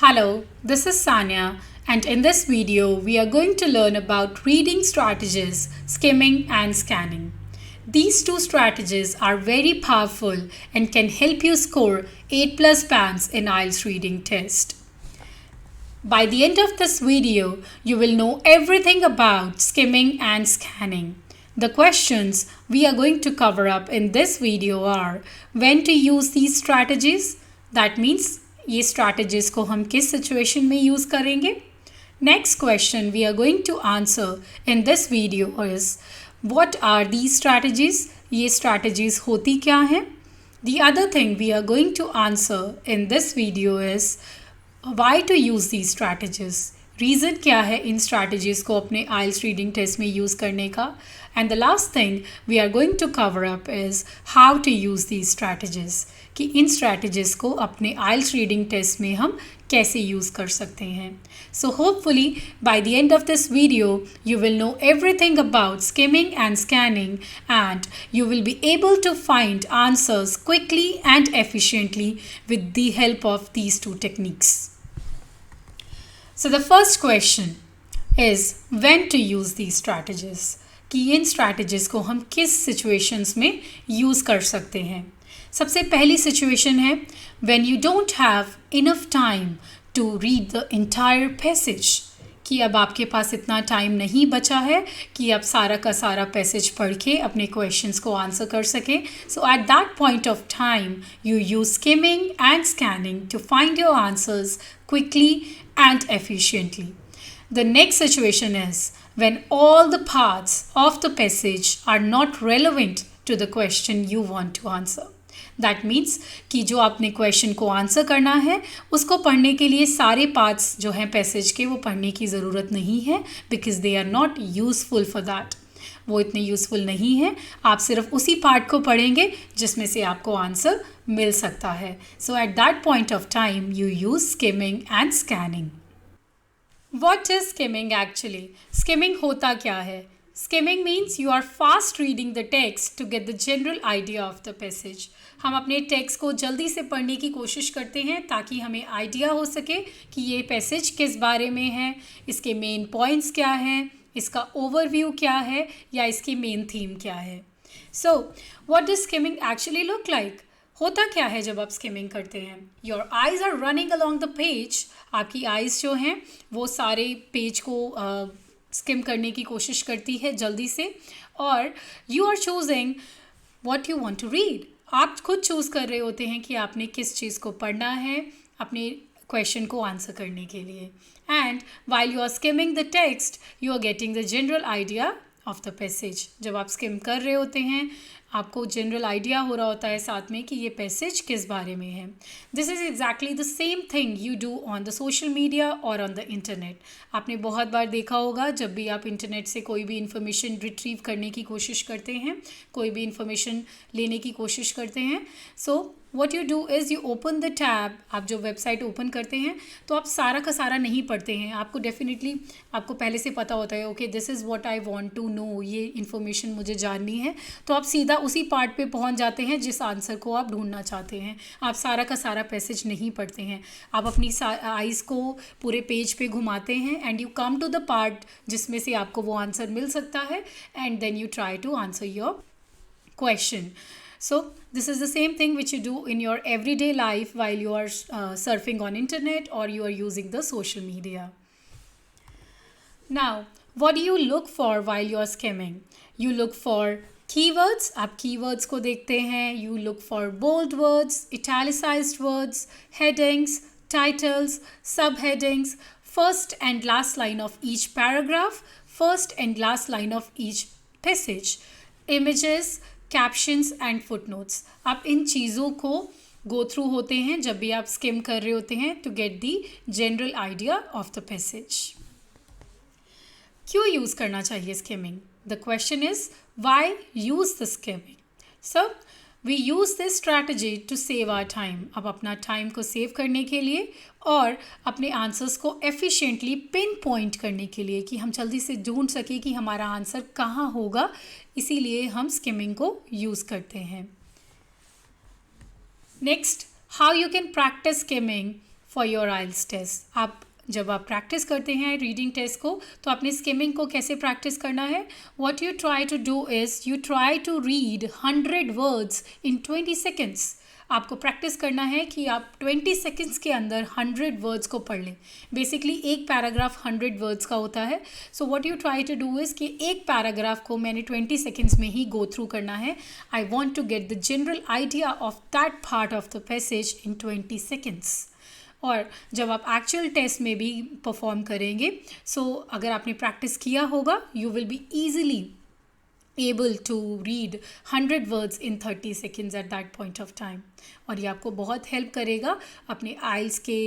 Hello, this is Sanya, and in this video, we are going to learn about reading strategies, skimming, and scanning. These two strategies are very powerful and can help you score 8 plus bands in IELTS reading test. By the end of this video, you will know everything about skimming and scanning. The questions we are going to cover up in this video are when to use these strategies, that means ये strategies को हम किस situation में use करेंगे. Next question we are going to answer in this video is what are these strategies? ये strategies होती क्या हैं? The other thing we are going to answer in this video is why to use these strategies. Reason क्या है इन strategies को अपने IELTS reading test में use करने का. And the last thing we are going to cover up is how to use these strategies. कि इन strategies को अपने IELTS reading test में हम कैसे use कर सकते हैं. So hopefully by the end of this video you will know everything about skimming and scanning and you will be able to find answers quickly and efficiently with the help of these two techniques. So the first question is when to use these strategies. कि इन strategies को हम किस situations में use कर सकते हैं. सबसे पहली situation है when you don't have enough time to read the entire passage. कि अब आपके पास इतना टाइम नहीं बचा है कि आप सारा का सारा पैसेज पढ़ के अपने क्वेश्चंस को आंसर कर सकें. So at that point of time you use skimming and scanning to find your answers quickly and efficiently. The next situation is when all the parts of the passage are not relevant to the question you want to answer. That means कि जो आपने question को answer करना है उसको पढ़ने के लिए सारे पार्ट्स जो हैं पैसेज के वो पढ़ने की ज़रूरत नहीं है because they are not useful for that. वो इतने यूज़फुल नहीं है. आप सिर्फ उसी पार्ट को पढ़ेंगे जिसमें से आपको आंसर मिल सकता है. So at that point of time you use skimming and scanning. What is skimming actually? Skimming होता क्या है? Skimming means you are fast reading the text to get the general idea of the passage. हम अपने text को जल्दी से पढ़ने की कोशिश करते हैं ताकि हमें आइडिया हो सके कि ये पैसेज किस बारे में है, इसके मेन पॉइंट्स क्या हैं, इसका ओवरव्यू क्या है या इसकी मेन थीम क्या है. So what does skimming actually look like? होता क्या है जब आप स्किमिंग करते हैं? Your eyes are running along the page. आपकी आइज़ जो हैं वो सारे पेज को स्किम करने की कोशिश करती है जल्दी से और you are choosing what you want to read. आप खुद चूज़ कर रहे होते हैं कि आपने किस चीज़ को पढ़ना है अपने क्वेश्चन को आंसर करने के लिए. And while you are skimming the text you are getting the general idea of the passage. जब आप स्किम कर रहे होते हैं आपको जनरल आइडिया हो रहा होता है साथ में कि ये पैसेज किस बारे में है. This is exactly the same thing you do on the social media और ऑन द इंटरनेट. आपने बहुत बार देखा होगा जब भी आप इंटरनेट से कोई भी इन्फॉर्मेशन रिट्रीव करने की कोशिश करते हैं, कोई भी इन्फॉर्मेशन लेने की कोशिश करते हैं. सो what you do is you open the tab. आप जो वेबसाइट ओपन करते हैं तो आप सारा का सारा नहीं पढ़ते हैं. आपको डेफिनेटली आपको पहले से पता होता है okay this is what I want to know, ये इन्फॉर्मेशन मुझे जाननी है. तो आप सीधा उसी पार्ट पे पहुंच जाते हैं जिस आंसर को आप ढूंढना चाहते हैं. आप सारा का सारा पैसेज नहीं पढ़ते हैं. आप अपनी आइज़ को पूरे पेज पे घुमाते हैं and you come to the part जिसमें से आपको वो आंसर मिल सकता है and then you try to answer your question. So this is the same thing which you do in your everyday life while you are surfing on internet or you are using the social media. Now, what do you look for while you are skimming? You look for keywords. आप keywords को देखते हैं. You look for bold words, italicized words, headings, titles, subheadings, first and last line of each paragraph, first and last line of each passage, images, captions and footnotes. आप इन चीज़ों को go through होते हैं जब भी आप स्किम कर रहे होते हैं to get the general idea of the passage. क्यों यूज़ करना चाहिए skimming? The question is why use the skimming. So we use this strategy to save our time. अब अपना टाइम को सेव करने के लिए और अपने आंसर्स को एफिशिएंटली पिन पॉइंट करने के लिए कि हम जल्दी से ढूंढ सकें कि हमारा आंसर कहाँ होगा, इसीलिए हम स्किमिंग को यूज़ करते हैं. Next, how you can practise skimming for your IELTS test. जब आप प्रैक्टिस करते हैं रीडिंग टेस्ट को, तो आपने स्किमिंग को कैसे प्रैक्टिस करना है? What you try to do is you try to read 100 words in 20 seconds. आपको प्रैक्टिस करना है कि आप 20 सेकेंड्स के अंदर 100 वर्ड्स को पढ़ लें। बेसिकली एक पैराग्राफ 100 वर्ड्स का होता है। So what you try to do is कि एक पैराग्राफ को मैंने 20 सेकेंड्स में ही गो थ्रू करना है। I want to get the general idea of that part of the passage in 20 seconds. और जब आप एक्चुअल टेस्ट में भी परफॉर्म करेंगे, अगर आपने प्रैक्टिस किया होगा, you will be easily able to read 100 words in 30 seconds at that point of time। और ये आपको बहुत हेल्प करेगा अपने आइल्स के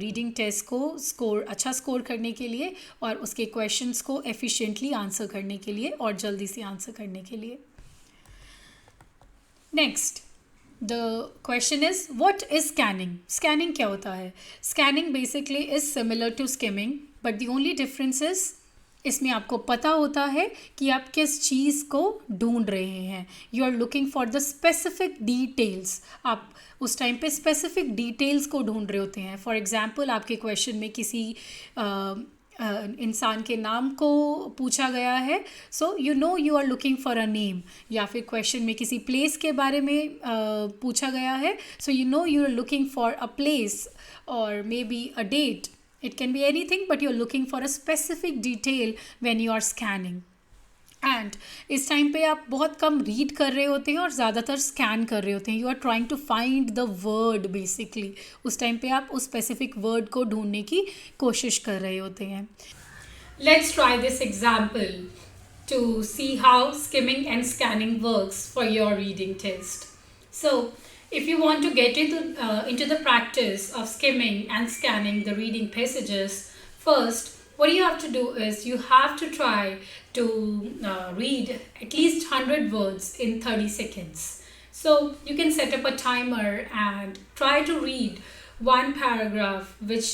रीडिंग टेस्ट को अच्छा स्कोर करने के लिए, और उसके क्वेश्चंस को एफिशिएंटली आंसर करने के लिए और जल्दी से आंसर करने के लिए। Next, the question is what is scanning? Scanning क्या होता है? Scanning basically is similar to skimming, but the only difference is इसमें आपको पता होता है कि आप किस चीज़ को ढूंढ रहे हैं। You are looking for the specific details. आप उस टाइम पे स्पेसिफिक डिटेल्स को ढूंढ रहे होते हैं। फॉर एग्जांपल, आपके क्वेश्चन में किसी इंसान के नाम को पूछा गया है, so you are looking for a name. या फिर क्वेश्चन में किसी प्लेस के बारे में पूछा गया है, so you are looking for a place or maybe a date. It can be anything, but you're looking for a specific detail when you are scanning. And इस टाइम पे आप बहुत कम रीड कर रहे होते हैं और ज़्यादातर स्कैन कर रहे होते हैं। You are trying to find the word basically. उस टाइम पे आप उस स्पेसिफिक वर्ड को ढूंढने की कोशिश कर रहे होते हैं। Let's try this example to see how skimming and scanning works for your reading test. So, if you want to get into the practice of skimming and scanning the reading passages, first what you have to do is you have to try to read at least 100 words in 30 seconds. So you can set up a timer and try to read one paragraph which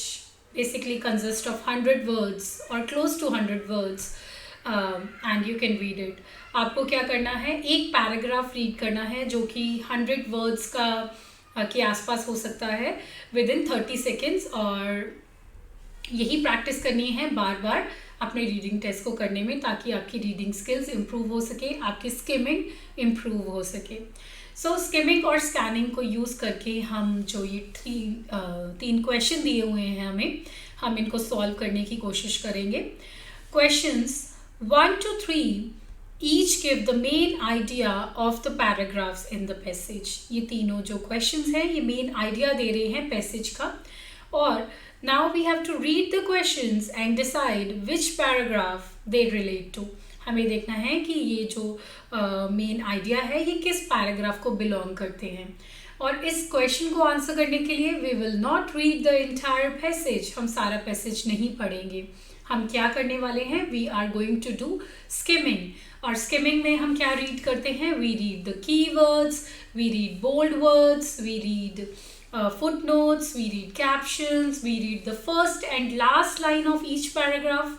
basically consists of 100 words or close to 100 words, and you can read it. आपको क्या करना है? एक paragraph read करना है जो कि 100 words के आसपास हो सकता है विद इन 30 सेकेंड्स, और यही प्रैक्टिस करनी है बार बार अपने रीडिंग टेस्ट को करने में, ताकि आपकी रीडिंग स्किल्स इम्प्रूव हो सके, आपकी स्किमिंग इम्प्रूव हो सके। सो स्किमिंग और स्कैनिंग को यूज़ करके हम जो ये तीन क्वेश्चन दिए हुए हैं हम इनको सॉल्व करने की कोशिश करेंगे। Questions 1 to 3 each give the main idea of the paragraphs in the passage। ये तीनों जो questions हैं ये main idea दे रहे हैं passage का, और now we have to read the questions and decide which paragraph they relate to। हमें देखना है कि ये जो main idea है ये किस paragraph को belong करते हैं। और इस क्वेश्चन को आंसर करने के लिए we will not read the entire passage। हम सारा passage नहीं पढ़ेंगे। हम क्या करने वाले हैं? We are going to do skimming। और स्किमिंग में हम क्या रीड करते हैं? We read the keywords, we read bold words, we read footnotes, we read captions, we read the first and last line of each paragraph,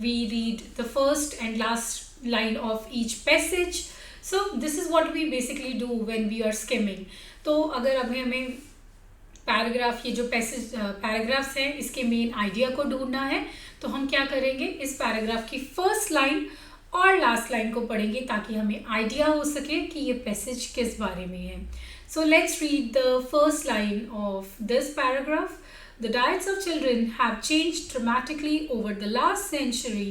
we read the first and last line of each passage। So this is what we basically do when we are skimming। तो अगर अभी हमें paragraph, ये जो paragraphs हैं इसके main idea को ढूंढना है, तो हम क्या करेंगे? इस पैराग्राफ की फर्स्ट लाइन और लास्ट लाइन को पढ़ेंगे ताकि हमें आइडिया हो सके कि ये पैसेज किस बारे में है। So let's read the first line of this paragraph. The diets of children have changed dramatically over the last century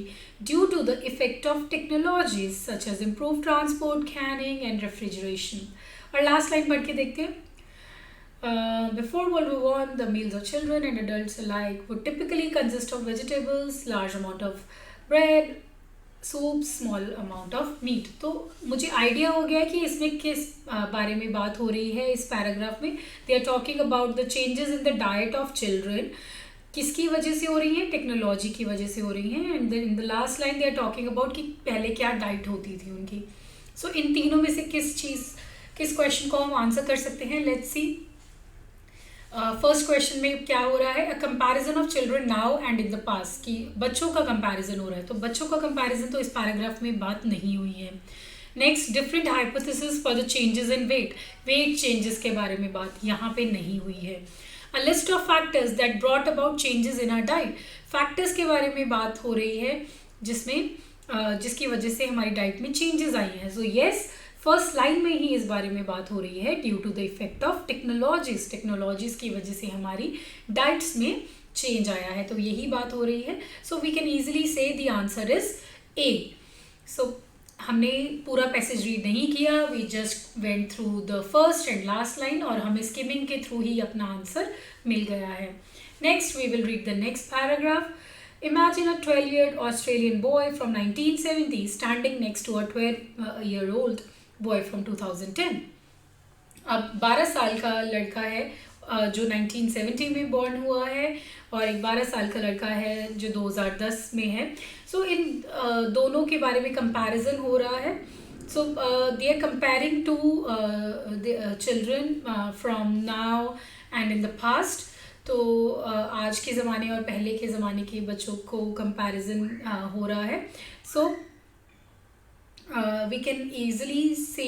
due to the effect of technologies such as improved transport, canning and refrigeration। और last line पढ़ के देखते हैं। Before World War I, the meals of children and adults alike would typically consist of vegetables, large amount of bread, soup, small amount of meat। तो मुझे idea हो गया कि इसमें किस बारे में बात हो रही है। इस पैराग्राफ में they are talking about the changes in the diet of children। किसकी वजह से हो रही है? टेक्नोलॉजी की वजह से हो रही है। And in the last line they are talking about कि पहले क्या डाइट होती थी उनकी। सो इन तीनों में से किस क्वेश्चन को हम आंसर कर सकते हैं? Let's see. फर्स्ट क्वेश्चन में क्या हो रहा है? A comparison of children now and in the past, कि बच्चों का कंपैरिजन हो रहा है। तो बच्चों का कंपैरिजन तो इस पैराग्राफ में बात नहीं हुई है। Next, different hypothesis for the changes in weight changes के बारे में बात यहाँ पे नहीं हुई है। A list of factors that brought about changes in our diet. Factors के बारे में बात हो रही है जिसकी वजह से हमारी डाइट में चेंजेस आई हैं. सो यस, फर्स्ट लाइन में ही इस बारे में बात हो रही है. Due to the effect of technologies की वजह से हमारी डाइट्स में चेंज आया है. तो यही बात हो रही है. सो वी कैन ईजिली से the answer is a. So हमने पूरा पैसेज रीड नहीं किया, we just went through the first and last line और हमें स्किमिंग के थ्रू ही अपना आंसर मिल गया है. Next we will read the next paragraph. Imagine a 12-year-old Australian boy from 1970 standing next to a 12-year-old boy from 2010. अब 12 साल का लड़का है जो 1970 में बॉर्न हुआ है और एक 12 साल का लड़का है जो 2010 में है. सो इन दोनों के बारे में कंपैरिजन हो रहा है. So they are comparing two children from now and in the past. तो आज के ज़माने और पहले के ज़माने के बच्चों को कंपैरिजन हो रहा है. सो वी कैन ईजिली से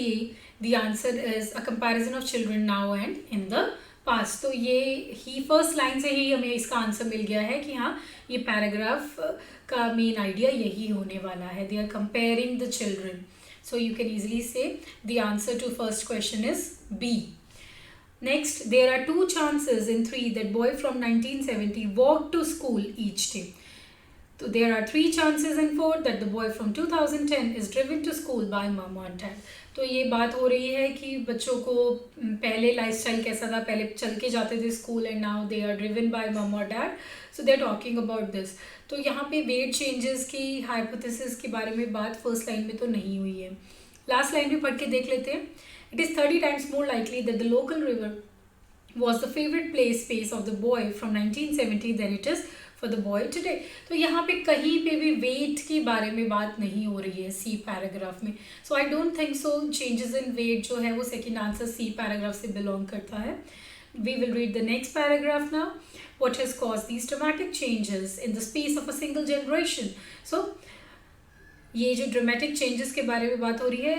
the answer is a comparison of children now and in the past. तो ये ही फर्स्ट लाइन से ही हमें इसका आंसर मिल गया है कि हाँ, ये पैराग्राफ का मेन आइडिया यही होने वाला है. They are comparing the children. So you can easily से the answer to first question is B. Next, there are 2 chances in 3 that boy from 1970 walked to school each day. So there are 3 chances in 4 that the boy from 2010 is driven to school by mom or dad. तो ये बात हो रही है कि बच्चों को पहले लाइफस्टाइल कैसा था, पहले चल के जाते थे school and now they are driven by mum और dad. So they are talking about this. तो यहाँ पे वेट चेंजेस की हाइपोथेसिस के बारे में बात फर्स्ट लाइन में तो नहीं हुई है. लास्ट लाइन भी पढ़ के देख लेते हैं. It is 30 times more likely that the local river was the favorite play space of the boy from 1970 than it is for the boy today. तो यहाँ पे कहीं पे भी वेट के बारे में बात नहीं हो रही है सी पैराग्राफ में. So I don't think so changes in weight जो है वो सेकेंड आंसर सी पैराग्राफ से बिलोंग करता है. We will read the next paragraph now. What has caused these dramatic changes in the space of a single generation? So ये जो dramatic changes के बारे में बात हो रही है,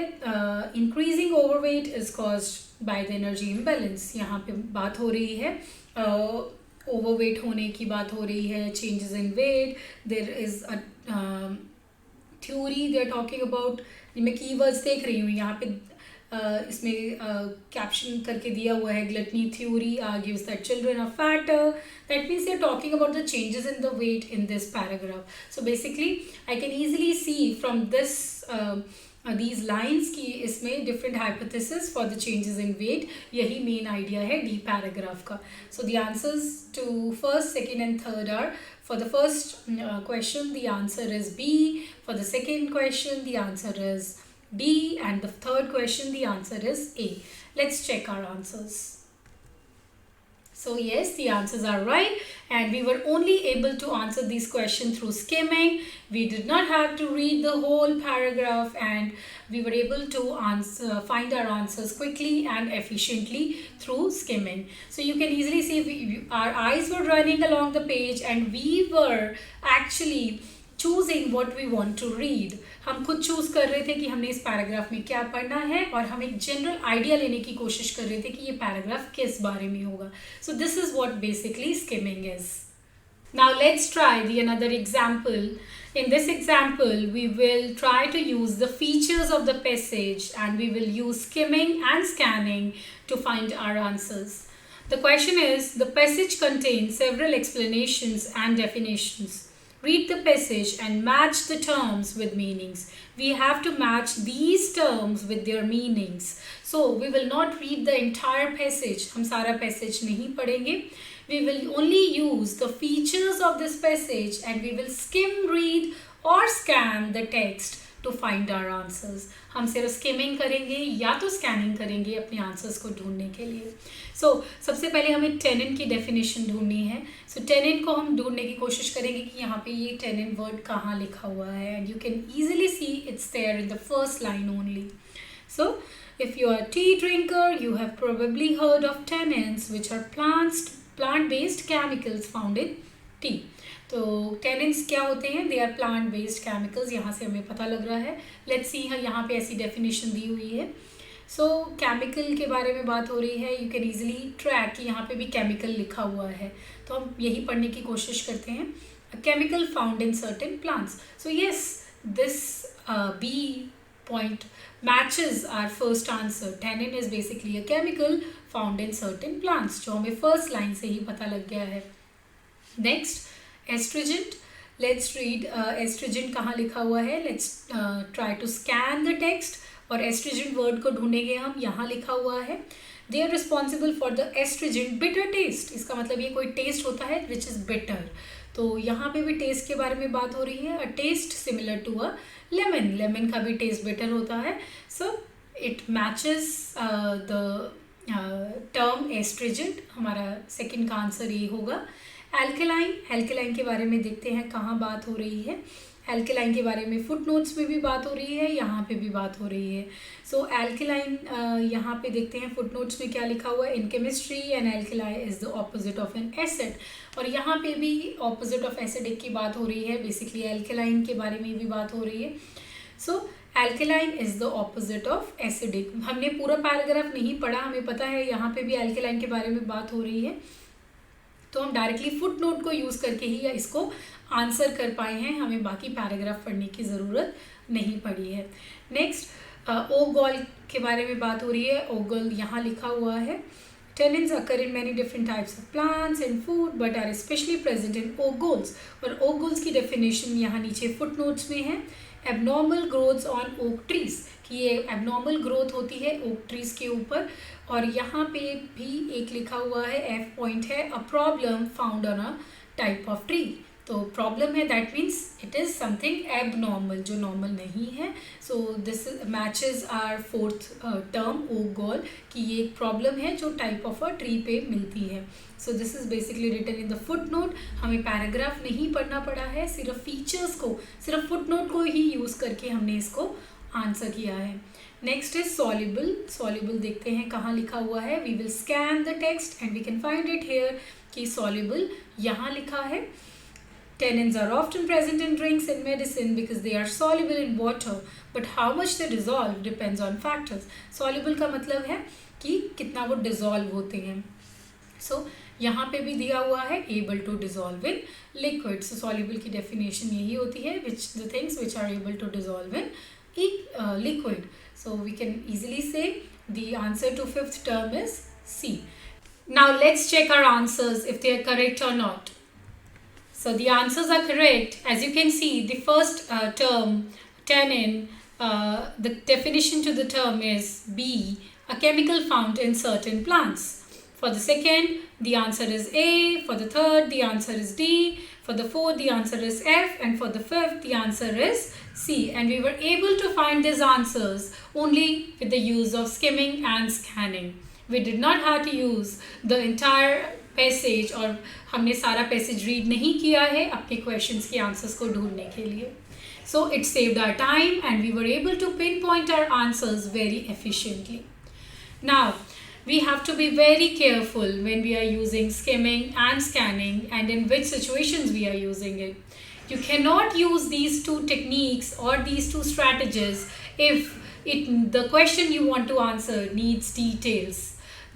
increasing overweight is caused by the energy imbalance. यहाँ पे बात हो रही है ओवरवेट होने की बात हो रही है, changes in weight. There is a theory they are talking about. मैं कीवर्ड्स देख रही हूँ यहाँ पे, इसमें कैप्शन करके दिया हुआ है gluttony theory argues that children are fatter. That means they are talking about the changes in the weight in this paragraph. So basically I can easily see from this these lines कि इसमें different hypothesis for the changes in weight. यही main idea है D paragraph का. So the answers to first, second and third are, for the first question the answer is B. For the second question the answer is D, and the third question the answer is A. Let's check our answers. So yes, the answers are right and we were only able to answer these questions through skimming. We did not have to read the whole paragraph and we were able to find our answers quickly and efficiently through skimming. So you can easily see our eyes were running along the page and we were actually choosing what we want to read. हम खुद choose कर रहे थे कि हमने इस paragraph में क्या पढ़ना है और हम एक जनरल आइडिया लेने की कोशिश कर रहे थे कि ये पैराग्राफ किस बारे में होगा. So this is what basically skimming is. Now let's try the another example. In this example, we will try to use the features of the passage and we will use skimming and scanning to find our answers. The question is, the passage contains several explanations and definitions. Read the passage and match the terms with meanings. We have to match these terms with their meanings. So we will not read the entire passage. हम सारा passage नहीं पढ़ेंगे. We will only use the features of this passage and we will skim read or scan the text to find our answers. हम सिर्फ skimming करेंगे या तो scanning करेंगे अपने answers को ढूंढने के लिए. So सबसे पहले हमें tenin की definition ढूंढनी है. So tenin को हम ढूंढने की कोशिश करेंगे कि यहाँ पे ये tenin word कहाँ लिखा हुआ है. And you can easily see it's there in the first line only. So if you are a tea drinker, you have probably heard of tannins, which are plant-based chemicals found in tea. तो tannins क्या होते हैं? They are plant based chemicals. यहाँ से हमें पता लग रहा है. लेट्स सी, यहाँ पे ऐसी डेफिनेशन दी हुई है. सो केमिकल के बारे में बात हो रही है, यू कैन ईजिली ट्रैक कि यहाँ पे भी केमिकल लिखा हुआ है, तो हम यही पढ़ने की कोशिश करते हैं। Chemical found in certain plants, so yes this B point matches our first answer. Tannin is basically a chemical found in certain plants, जो हमें फर्स्ट लाइन से ही पता लग गया है। Next estrogen, let's read estrogen कहाँ लिखा हुआ है। Let's try to scan the text, और एस्ट्रोजन वर्ड को ढूंढेंगे हम। यहाँ लिखा हुआ है they are responsible for the estrogen bitter taste, इसका मतलब ये कोई टेस्ट होता है विच इज़ बिटर। तो यहाँ पे भी टेस्ट के बारे में बात हो रही है। A taste similar to a lemon, lemon का भी टेस्ट बिटर होता है। So it matches the term estrogen, हमारा सेकंड का आंसर ये होगा। एल्केलाइन, एल्केलाइन के बारे में देखते हैं कहाँ बात हो रही है। एल्केलाइन के बारे में फुट नोट्स में भी बात हो रही है, यहाँ पे भी बात हो रही है। सो एल्केलाइन यहाँ पे देखते हैं फुट नोट्स में क्या लिखा हुआ है। In chemistry an alkali is the opposite of an acid, और यहाँ पे भी ऑपोजिट ऑफ एसिडिक की बात हो रही है। बेसिकली एल्केलाइन के बारे में भी बात हो रही है। So alkaline is the opposite of acidic. हमने पूरा पैराग्राफ नहीं पढ़ा, हमें पता है यहाँ पे भी एल्केलाइन के बारे में बात हो रही है, तो हम डायरेक्टली फुट नोट को यूज़ करके ही इसको आंसर कर पाए हैं, हमें बाकी पैराग्राफ पढ़ने की ज़रूरत नहीं पड़ी है। नेक्स्ट ओगोल के बारे में बात हो रही है। ओगोल यहाँ लिखा हुआ है Tannins occur in many different types of plants and food but are especially present in ogols, और ogols की डेफिनेशन यहाँ नीचे फुट नोट्स में है। Abnormal growths on oak trees, कि ये एबनॉर्मल ग्रोथ होती है ओक ट्रीज के ऊपर, और यहाँ पे भी एक लिखा हुआ है एफ पॉइंट है a problem found on a type of tree. तो प्रॉब्लम है that means it is something abnormal, जो नॉर्मल नहीं है। So this matches our fourth term ओगोल, कि ये एक प्रॉब्लम है जो टाइप ऑफ अ ट्री पे मिलती है। So this is basically written in the footnote. हमें पैराग्राफ नहीं पढ़ना पड़ा है, सिर्फ फीचर्स को, सिर्फ फुट नोट को ही यूज़ करके हमने इसको आंसर किया है। Next is soluble. सॉल्युबल देखते हैं कहाँ लिखा हुआ है। We will scan the text and we can find it here, कि सॉल्युबल यहाँ लिखा है। Tannins are often present in drinks and medicine because they are soluble in water, but how much they dissolve depends on factors. Soluble का मतलब है कि कितना वो dissolve होते हैं। So यहाँ पे भी दिया हुआ है able to dissolve in liquid. So soluble की definition यही होती है, which the things which are able to dissolve in liquid. So we can easily say the answer to fifth term is C. Now let's check our answers if they are correct or not. So the answers are correct. As you can see, the first term, tannin, the definition to the term is B, a chemical found in certain plants. For the second, the answer is A. For the third, the answer is D. For the fourth, the answer is F. And for the fifth, the answer is C. And we were able to find these answers only with the use of skimming and scanning. We did not have to use the entire passage, और हमने सारा passage read नहीं किया है अपने questions के answers को ढूंढने के लिए। So it saved our time and we were able to pinpoint our answers very efficiently. Now we have to be very careful when we are using skimming and scanning and in which situations we are using it. You cannot use these two techniques or these two strategies if the question you want to answer needs details.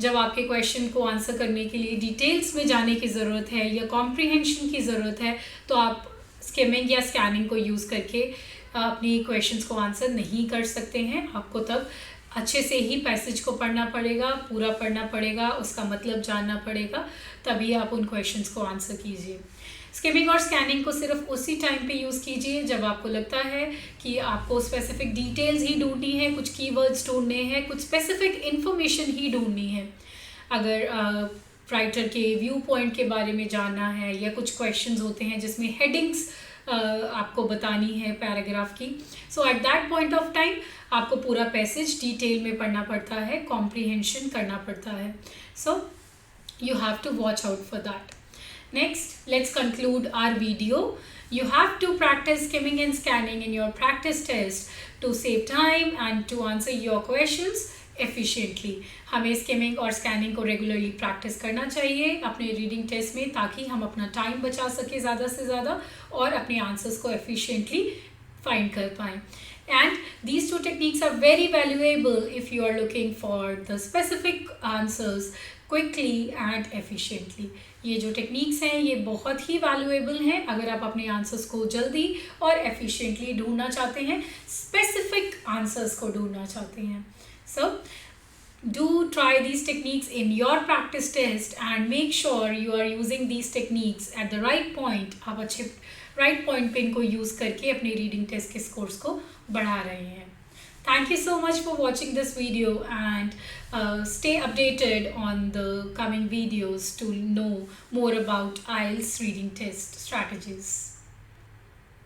जब आपके question को answer करने के लिए details में जाने की ज़रूरत है या कॉम्प्रिहेंशन की ज़रूरत है, तो आप स्किमिंग या स्कैनिंग को यूज़ करके अपनी क्वेश्चंस को आंसर नहीं कर सकते हैं। आपको तब अच्छे से ही पैसेज को पढ़ना पड़ेगा, पूरा पढ़ना पड़ेगा, उसका मतलब जानना पड़ेगा, तभी आप उन क्वेश्चंस को आंसर कीजिए। स्किमिंग और स्कैनिंग को सिर्फ उसी टाइम पे यूज़ कीजिए जब आपको लगता है कि आपको स्पेसिफिक डिटेल्स ही ढूंढनी है, कुछ कीवर्ड्स ढूंढने हैं, कुछ स्पेसिफिक इन्फॉर्मेशन ही ढूंढनी है। अगर राइटर के व्यू पॉइंट के बारे में जानना है या कुछ क्वेश्चंस होते हैं जिसमें हेडिंग्स आपको बतानी है पैराग्राफ की, so at that point of time आपको पूरा पैसेज डिटेल में पढ़ना पड़ता है, कॉम्प्रिहेंशन करना पड़ता है। So you have to watch out for that. Next, let's conclude our video. You have to practice skimming and scanning in your practice test to save time and to answer your questions efficiently. हमें skimming और scanning को regularly practice करना चाहिए अपने reading test में, ताकि हम अपना टाइम बचा सके ज़्यादा से ज़्यादा और अपने आंसर्स को एफिशिएंटली फाइंड कर पाएँ। And these two techniques are very valuable if you are looking for the specific answers quickly and efficiently. ये जो टेक्निक्स हैं ये बहुत ही वैल्यूएबल हैं अगर आप अपने आंसर्स को जल्दी और एफिशिएंटली ढूंढना चाहते हैं, स्पेसिफिक आंसर्स को ढूंढना चाहते हैं. So do try these techniques in your practice test and make sure you are using these techniques at the right point. आप अच्छे right point पे इनको use करके अपने reading test के scores को बढ़ा रहे हैं. Thank you so much for watching this video and stay updated on the coming videos to know more about IELTS reading test strategies.